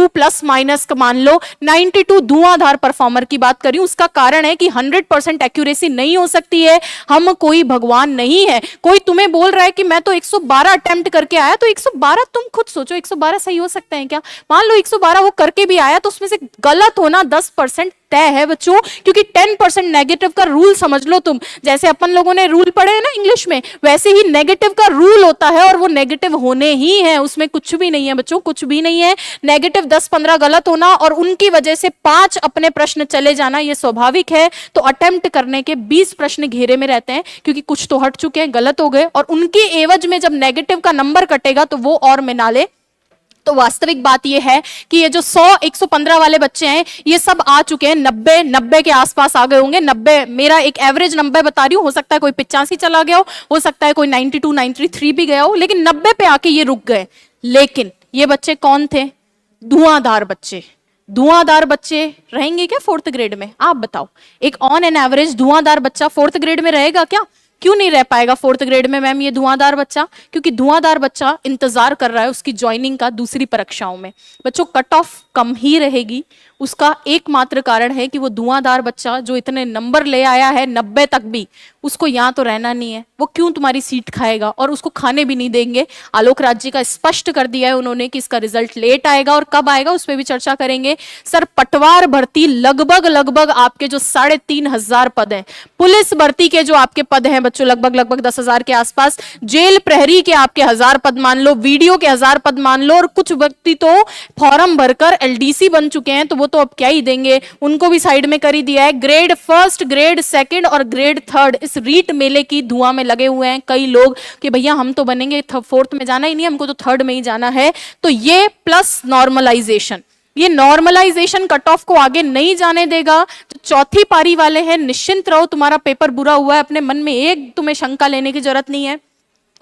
92 plus minus का मान लो 92 धुआंधार performer की बात करी। उसका कारण है कि 100% एक्यूरेसी नहीं हो सकती है, हम कोई भगवान नहीं है। कोई तुम्हें बोल रहा है कि मैं तो 112 अटेम्प्ट करके आया, तो 112 तुम खुद सोचो 112 सही हो सकते हैं क्या? मान लो 112 वो करके भी आया तो उसमें से गलत होना 10% तय है बच्चों, क्योंकि 10% नेगेटिव का रूल समझ लो तुम। जैसे अपन लोगों ने रूल पढ़े हैं ना इंग्लिश में, वैसे ही नेगेटिव का रूल होता है और वो नेगेटिव होने ही है, उसमें कुछ भी नहीं है बच्चों, कुछ भी नहीं है। नेगेटिव 10-15 गलत होना और उनकी वजह से 5 अपने प्रश्न चले जाना, ये स्वाभाविक है। तो अटेम्प्ट करने के 20 प्रश्न घेरे में रहते हैं, क्योंकि कुछ तो हट चुके हैं, गलत हो गए, और उनकी एवज में जब नेगेटिव का नंबर कटेगा तो वो और मिनाले। तो वास्तविक बात यह है कि ये जो 100-115 वाले बच्चे हैं ये सब आ चुके हैं 90 के आसपास आ गए होंगे। 90 मेरा एक एवरेज नंबर बता रही हूं, हो सकता है कोई 85 चला गया हो सकता है कोई 92 93 भी गया हो, लेकिन 90 पे आके ये रुक गए। लेकिन ये बच्चे कौन थे? धुआंधार बच्चे। धुआंधार बच्चे रहेंगे क्या 4th ग्रेड में? आप बताओ, एक ऑन एन एवरेज धुआंधार बच्चा 4th ग्रेड में रहेगा क्या? क्यों नहीं रह पाएगा 4th ग्रेड में मैम ये धुआंधार बच्चा? क्योंकि धुआंधार बच्चा इंतजार कर रहा है उसकी ज्वाइनिंग का दूसरी परीक्षाओं में। बच्चों कट ऑफ कम ही रहेगी, उसका एकमात्र कारण है कि वो धुआंधार बच्चा जो इतने नंबर ले आया है 90 तक भी, उसको यहां तो रहना नहीं है, वो क्यों तुम्हारी सीट खाएगा, और उसको खाने भी नहीं देंगे। आलोक राज जी का स्पष्ट कर दिया है उन्होंने कि इसका रिजल्ट लेट आएगा, और कब आएगा उस पर भी चर्चा करेंगे। सर पटवार भर्ती लगभग आपके जो 3,500 पद हैं, पुलिस भर्ती के जो आपके पद हैं बच्चों लगभग 10,000 के आसपास, जेल प्रहरी के आपके 1000 पद मान लो, वीडियो के 1000 पद मान लो, और कुछ व्यक्ति तो फॉर्म भरकर एलडीसी बन चुके हैं, तो वो तो अब क्या ही देंगे, उनको भी साइड में कर ही दिया है। ग्रेड 1, ग्रेड 2 और ग्रेड 3 इस रीट मेले की धुआं में लगे हुए हैं कई लोग कि भैया हम तो बनेंगे 4th में जाना ही नहीं, हमको तो 3rd में ही जाना है। तो ये प्लस नॉर्मलाइजेशन, ये नॉर्मलाइजेशन कट ऑफ को आगे नहीं जाने देगा। जो चौथी पारी वाले हैं निश्चिंत रहो, तुम्हारा पेपर बुरा हुआ है, अपने मन में एक तुम्हें शंका लेने की जरूरत नहीं है।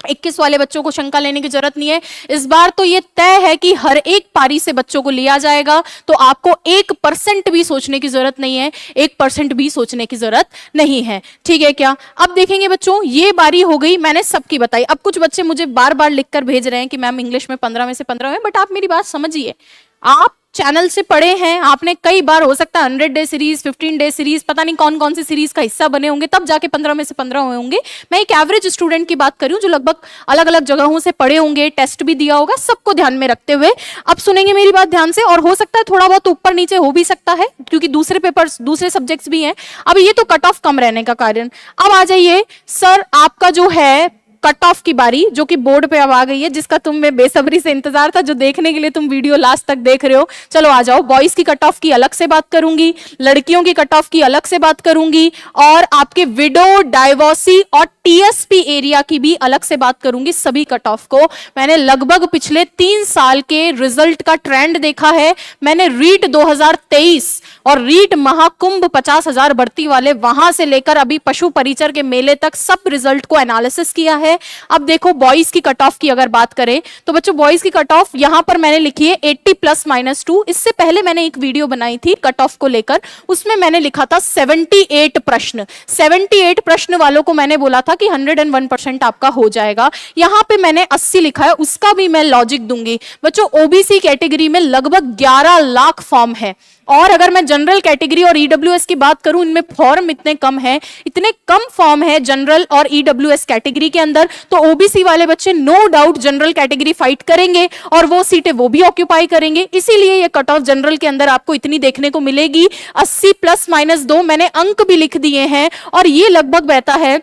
21 वाले बच्चों को शंका लेने की जरूरत नहीं है। इस बार तो ये तय है कि हर एक पारी से बच्चों को लिया जाएगा, तो आपको 1% भी सोचने की जरूरत नहीं है, 1% भी सोचने की जरूरत नहीं है। ठीक है क्या? अब देखेंगे बच्चों, ये बारी हो गई, मैंने सबकी बताई। अब कुछ बच्चे मुझे बार बार लिखकर भेज रहे हैं कि मैम इंग्लिश में 15 में से 15 है, बट आप मेरी बात समझिए, आप चैनल से पढ़े हैं, आपने कई बार हो सकता है 100 डे सीरीज, 15 डे सीरीज, पता नहीं कौन कौन सी सीरीज का हिस्सा बने होंगे, तब जाके 15 में से 15 हुए होंगे। मैं एक एवरेज स्टूडेंट की बात कर रही हूं जो लगभग अलग अलग जगहों से पढ़े होंगे, टेस्ट भी दिया होगा, सबको ध्यान में रखते हुए अब सुनेंगे मेरी बात ध्यान से। और हो सकता है थोड़ा बहुत ऊपर नीचे हो भी सकता है, क्योंकि दूसरे पेपर्स दूसरे सब्जेक्ट्स भी हैं। अब ये तो कट ऑफ कम रहने का कारण। अब आ जाइए सर, आपका जो है कट ऑफ की बारी, जो कि बोर्ड पे अब आ गई है, जिसका तुम में बेसब्री से इंतजार था, जो देखने के लिए तुम वीडियो लास्ट तक देख रहे हो। चलो आ जाओ, बॉयज की कट ऑफ की अलग से बात करूंगी, लड़कियों की कट ऑफ की अलग से बात करूंगी, और आपके विडो, डाइवोर्सी और टीएसपी एरिया की भी अलग से बात करूंगी। सभी कट ऑफ को मैंने लगभग पिछले 3 साल के रिजल्ट का ट्रेंड देखा है। मैंने रीट 2023 और रीट महाकुंभ 50,000 भर्ती वाले, वहां से लेकर अभी पशु परिचर के मेले तक सब रिजल्ट को एनालिसिस किया है। अब देखो बॉयज की कट ऑफ की अगर बात करें तो बच्चों बॉयज की कट ऑफ यहां पर मैंने लिखी है 80 + -2। इससे पहले मैंने एक वीडियो बनाई थी कट ऑफ को लेकर, उसमें मैंने लिखा था 78 प्रश्न। 78 प्रश्न वालों को मैंने बोला था कि 101% आपका हो जाएगा। यहां पे मैंने 80 लिखा है, उसका भी मैं लॉजिक दूंगी। बच्चों ओबीसी कैटेगरी में लगभग 11 लाख फॉर्म है, और अगर मैं जनरल कैटेगरी और ईडब्ल्यूएस की बात करूं, इनमें फॉर्म इतने कम है, इतने कम फॉर्म है जनरल और ईडब्ल्यूएस कैटेगरी के अंदर, तो ओबीसी वाले बच्चे no doubt general category fight करेंगे और वो सीटें वो भी ऑक्यूपाई करेंगे। इसीलिए ये कट ऑफ जनरल के अंदर आपको इतनी देखने को मिलेगी। 80 + -2 मैंने अंक भी लिख दिए हैं, और ये लगभग बहता है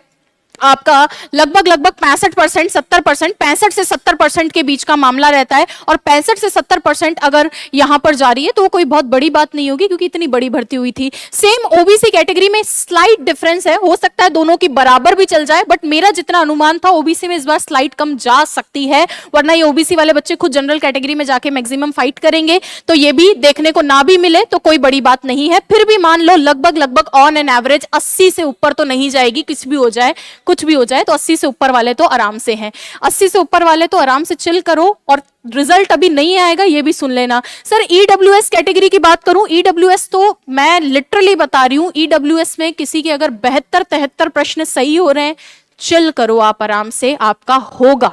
आपका लगभग 65%, 70%, 65 से 70% के बीच का मामला रहता है। और 65 से 70% अगर यहां पर जा रही है तो वो कोई बहुत बड़ी बात नहीं होगी, क्योंकि इतनी बड़ी भर्ती हुई थी। सेम ओबीसी कैटेगरी में स्लाइट डिफरेंस है, हो सकता है दोनों की बराबर भी चल जाए, बट मेरा जितना अनुमान था ओबीसी में इस बार स्लाइट कम जा सकती है, वरना ये ओबीसी वाले बच्चे खुद जनरल कैटेगरी में जाके मैक्सिमम फाइट करेंगे। तो ये भी देखने को ना भी मिले तो कोई बड़ी बात नहीं है। फिर भी मान लो लगभग ऑन एन एवरेज 80 से ऊपर तो नहीं जाएगी, कुछ भी हो जाए, कुछ भी हो जाए। तो 80 से ऊपर वाले तो आराम से हैं, 80 से ऊपर वाले तो आराम से चिल करो। और रिजल्ट अभी नहीं आएगा, ये भी सुन लेना। सर ईडब्ल्यूएस कैटेगरी की बात करूं, ईडब्ल्यूएस तो मैं लिटरली बता रही हूं, ईडब्ल्यूएस में किसी के अगर 72-73 प्रश्न सही हो रहे हैं, चिल करो आप आराम से, आपका होगा।